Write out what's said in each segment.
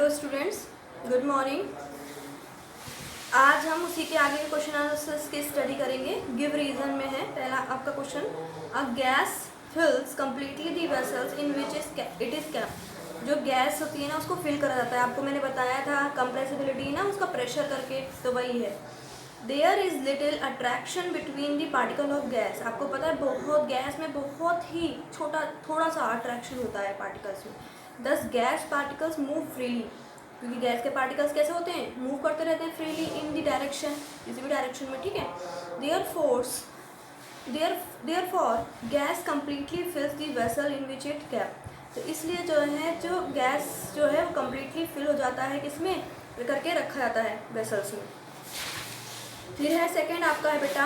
Hello students, good morning. आज हम उसी के आगे के क्वेश्चन आंसर्स की स्टडी करेंगे। गिव रीजन में है पहला आपका question. A gas fills completely the vessels in which it is capped. जो गैस होती है ना उसको फिल करा जाता है। आपको मैंने बताया था कंप्रेसिबिलिटी ना, उसका प्रेशर करके, तो वही है। There is little attraction between the particle of gas. आपको पता है बहुत गैस में बहुत ही छोटा थोड़ा सा अट्रैक्शन होता है पार्टिकल्स में। दस गैस पार्टिकल्स मूव फ्रीली, क्योंकि गैस के पार्टिकल्स कैसे होते हैं, मूव करते रहते हैं फ्रीली इन द डायरेक्शन, किसी भी डायरेक्शन में, ठीक है। Therefore gas completely fills the vessel in which it cap. तो इसलिए जो है, जो गैस जो है वो कम्प्लीटली फिल हो जाता है, किसमें करके रखा जाता है, वेसल्स में। फिर है सेकेंड आपका है बेटा,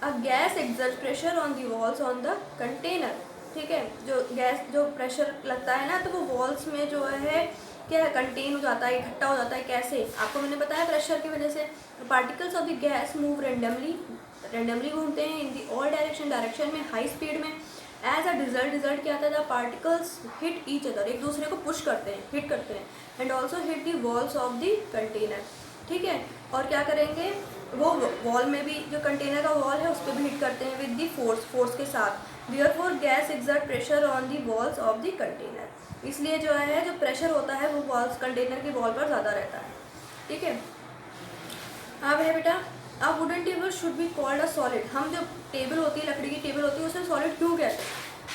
a gas exert pressure on the walls on the container. ठीक है, जो गैस जो प्रेशर लगता है ना, तो वो वॉल्स में जो है क्या है, कंटेन हो जाता है, इकट्ठा हो जाता है। कैसे, आपको मैंने बताया प्रेशर की वजह से। Particles of the gas move randomly घूमते हैं इन दी ऑल डायरेक्शन में, हाई स्पीड में। एज अ रिजल्ट क्या आता है, पार्टिकल्स हिट ईच अदर, एक दूसरे को पुश करते हैं, हिट करते हैं, and also hit the walls of the container. ठीक है, और क्या करेंगे, वो वॉल में भी, जो कंटेनर का वॉल है उस पर भी हिट करते हैं विद दी फोर्स के साथ। Therefore gas exert pressure on the walls of the container. इसलिए जो है, जो प्रेशर होता है वो वॉल्स, कंटेनर की वॉल पर ज़्यादा रहता है। ठीक है, अब है बेटा, अ wooden table should be called a solid. हम जो टेबल होती है, लकड़ी की टेबल होती है, उसे सॉलिड क्यों कहते हैं?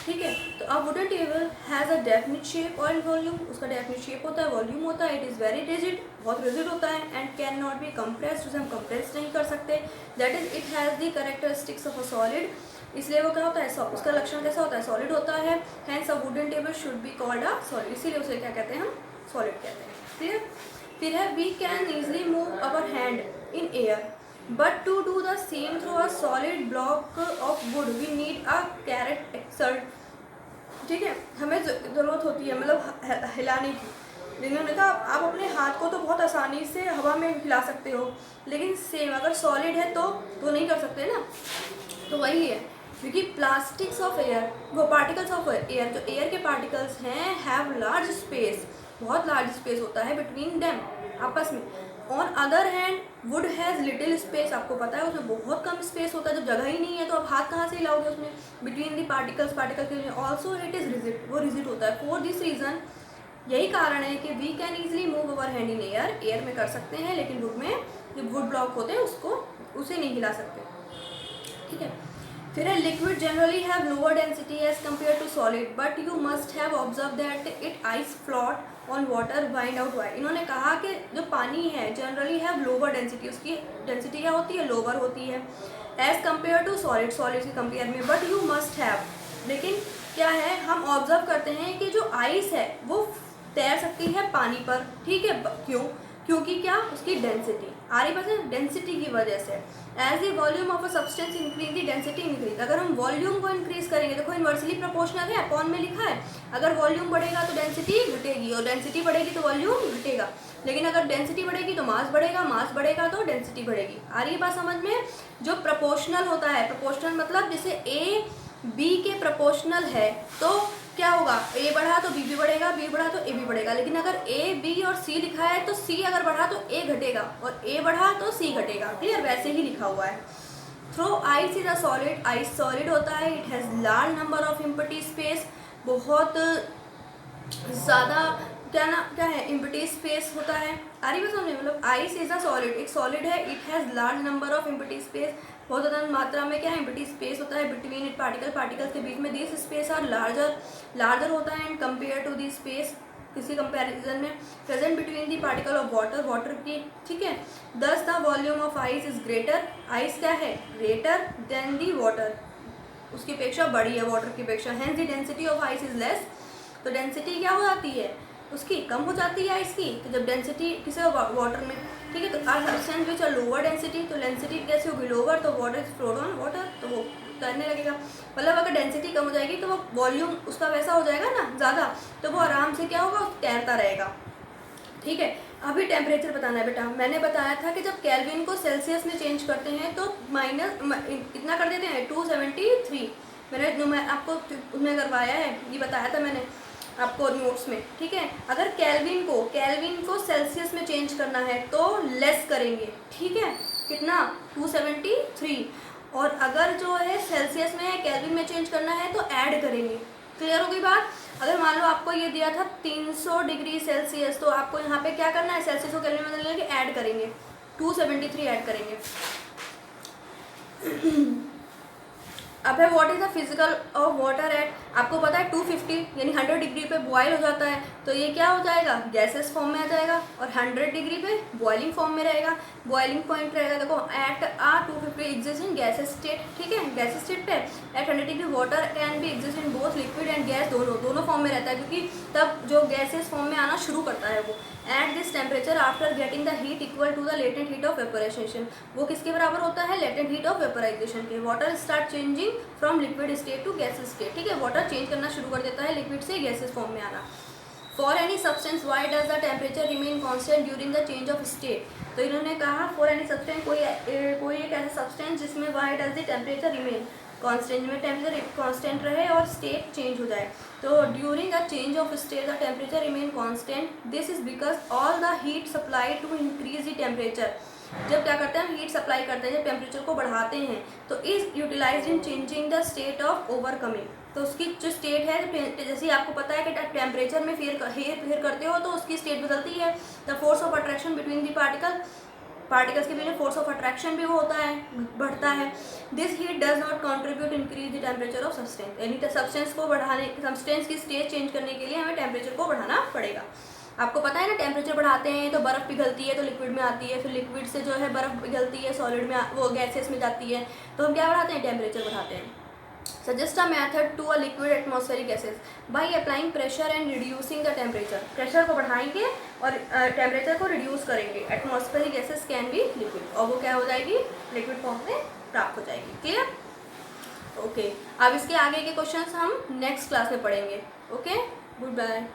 ठीक है, तो अ wooden table has a definite shape और वॉल्यूम। उसका डेफिनिट शेप होता है, वॉल्यूम होता है। इट इज़ वेरी रिजिड, बहुत रिजिड होता है, and can not be compressed, उसे हम कंप्रेस नहीं कर सकते। That is it has the characteristics of a solid. इसलिए वो क्या होता है, उसका लक्षण कैसा होता है, सॉलिड होता है। Hence a wooden table should be called a solid, इसीलिए उसे क्या कहते हैं, हम सॉलिड कहते हैं। क्लियर। फिर है, we can easily move our hand in air, but to do the same through a solid block of wood we need a karate expert. ठीक है, हमें ज़रूरत होती है, मतलब हिलाने की। जिन्होंने कहा आप अपने हाथ को तो बहुत आसानी से हवा में हिला सकते हो, लेकिन सेम अगर सॉलिड है तो नहीं कर सकते ना। तो वही है, क्योंकि प्लास्टिक्स ऑफ एयर, वो पार्टिकल्स ऑफ एयर, जो एयर के पार्टिकल्स हैं, हैव लार्ज स्पेस, बहुत लार्ज स्पेस होता है बिटवीन देम, आपस में। On other hand would has little space. आपको पता है उसमें बहुत कम स्पेस होता है, जब जगह ही नहीं है तो आप हाथ कहाँ से हिलाओगे उसमें, बिटवीन दी पार्टिकल्स के लिए। ऑल्सो इट इज़ रिजिड, वो रिजिड होता है। फॉर दिस रीज़न, यही कारण है कि we can easily move our hand in air में कर सकते हैं, लेकिन वुड में जो वुड ब्लॉक होते हैं उसे नहीं हिला सकते। ठीक है, फिर है, liquid generally have lower density as compare to solid, but you must have observe that it ice float on water find out why. इन्होंने कहा कि जो पानी है जनरली हैव लोअर डेंसिटी, उसकी डेंसिटी क्या होती है, लोअर होती है, एज कम्पेयर टू सॉलिड के कंपेयर में। बट यू मस्ट हैव, लेकिन क्या है, हम ऑब्जर्व करते हैं कि जो आइस है वो तैर सकती है पानी पर। ठीक है, क्यों? क्योंकि क्या, उसकी डेंसिटी आ रही, बस डेंसिटी की वजह से। As the volume of a substance increase the density increase. अगर हम वॉल्यूम को इंक्रीज करेंगे, देखो इन्वर्सली प्रोपोर्शनल है, अपॉन में लिखा है। अगर वॉल्यूम बढ़ेगा तो डेंसिटी घटेगी, और डेंसिटी बढ़ेगी तो वॉल्यूम घटेगा। लेकिन अगर डेंसिटी बढ़ेगी तो मास बढ़ेगा, मास बढ़ेगा तो डेंसिटी बढ़ेगी। आ रही है बात समझ में? जो प्रोपोर्शनल होता है, प्रोपोर्शनल मतलब जैसे ए बी के प्रोपोर्शनल है, तो क्या होगा, ए बढ़ा तो बी भी बढ़ेगा, बी बढ़ा तो ए भी बढ़ेगा। लेकिन अगर ए बी और सी लिखा है तो सी अगर बढ़ा तो ए घटेगा, और ए बढ़ा तो सी घटेगा। क्लियर, वैसे ही लिखा हुआ है। Though ice is a solid, ice solid होता है। It has large number of empty space, बहुत ज़्यादा क्या है, एम्प्टी स्पेस होता है। आ रही बात समझ में? मतलब आइस इज अ सॉलिड, एक सॉलिड है। It has large number of empty space, बहुत ज़्यादा मात्रा में क्या है, एम्प्टी स्पेस होता है बिटवीन इट पार्टिकल्स के बीच में। दिस स्पेस आर लार्जर होता है and compare to the space, किसी कंपैरिजन में, present between the particle of water की। ठीक है, thus the volume of ice is greater, ice क्या है, ग्रेटर देन दी वाटर, उसकी अपेक्षा बड़ी है वाटर की अपेक्षा। Hence the density of ice is less, तो डेंसिटी क्या हो जाती है, उसकी कम हो जाती है आइस की। तो जब डेंसिटी किसी वाटर में, ठीक है, तो are substance which are lower density, तो डेंसिटी कैसे होगी, लोअर, तो water is float on water, तो वो तैरने लगेगा। मतलब अगर डेंसिटी कम हो जाएगी तो वो वॉल्यूम उसका वैसा हो जाएगा ना ज़्यादा, तो वो आराम से क्या होगा, तैरता रहेगा। ठीक है, अभी टेम्परेचर बताना है बेटा। मैंने बताया था कि जब केल्विन को सेल्सियस में चेंज करते हैं तो इतना कर देते हैं 273। मैं आपको उसमें करवाया है, ये बताया था मैंने आपको नोट्स में। ठीक है, अगर केल्विन को सेल्सियस में चेंज करना है तो लेस करेंगे, ठीक है, कितना 273। और अगर जो है सेल्सियस में केल्विन में चेंज करना है तो ऐड करेंगे। क्लियर हो गई बात। अगर मान लो आपको ये दिया था 300 डिग्री सेल्सियस, तो आपको यहाँ पे क्या करना है, सेल्सियस को केल्विन में बदल के ऐड करेंगे, 273 ऐड करेंगे। अब है what is the physical of water at, आपको पता है 250 यानी 100 डिग्री पे बॉयल हो जाता है, तो ये क्या हो जाएगा, गैसेस फॉर्म में आ जाएगा, और 100 डिग्री पे बॉइलिंग फॉर्म में रहेगा। बॉइलिंग पॉइंट रहेगा, देखो at 250 exist in gases state, ठीक है, गैसेस स्टेट पे at 100 degree water can be exist in both liquid and gas, दोनों फॉर्म में रहता है, क्योंकि तब जो गैसेस फॉर्म में आना शुरू करता है वो। At this temperature after getting the heat equal to the latent heat of vaporization, वो किसके बराबर होता है, लेटेंट हीट ऑफ वेपोराइजेशन के। Water start changing from liquid state to gases state, ठीक है, वाटर चेंज करना शुरू कर देता है लिक्विड से गैसेस फॉर्म में आना। For any substance Y does the temperature remain constant during the change of state, तो इन्होंने कहा फॉर एनी सब्सटेंस, कोई एक ऐसा सब्सटेंस जिसमें why does the temperature remain constant, में टेम्परेचर कॉन्स्टेंट रहे और स्टेट चेंज हो जाए, तो during the change of state the temperature remain constant, this is because all the heat supply to increase the temperature, जब क्या करते हैं हम हीट सप्लाई करते हैं, जब टेम्परेचर को बढ़ाते हैं, तो is utilize in changing the state of overcoming, तो उसकी जो स्टेट है, जैसे आपको पता है कि टेम्परेचर में हेर फेर करते हो तो उसकी स्टेट बदलती है। The force of attraction between the particles के बीच फोर्स ऑफ अट्रैक्शन भी वो होता है, बढ़ता है। This heat does not contribute increase the temperature of substance, यानी सब्सटेंस को बढ़ाने, सब्सटेंस की स्टेट चेंज करने के लिए हमें टेम्परेचर को बढ़ाना पड़ेगा। आपको पता है ना, टेम्परेचर बढ़ाते हैं तो बर्फ़ पिघलती है तो लिक्विड में आती है, फिर लिक्विड से जो है बर्फ़ पिघलती है सॉलिड में, वो गैसेस में जाती है, तो हम क्या बढ़ाते हैं, टेम्परेचर बढ़ाते हैं। Suggest a method to a liquid atmospheric gases by applying pressure and reducing the temperature, pressure को बढ़ाएंगे और टेम्परेचर को रिड्यूस करेंगे, atmospheric gases can be liquid, और वो क्या हो जाएगी, लिक्विड फॉर्म में प्राप्त हो जाएगी। Clear, okay. अब इसके आगे के क्वेश्चंस हम नेक्स्ट क्लास में पढ़ेंगे। Okay, good bye.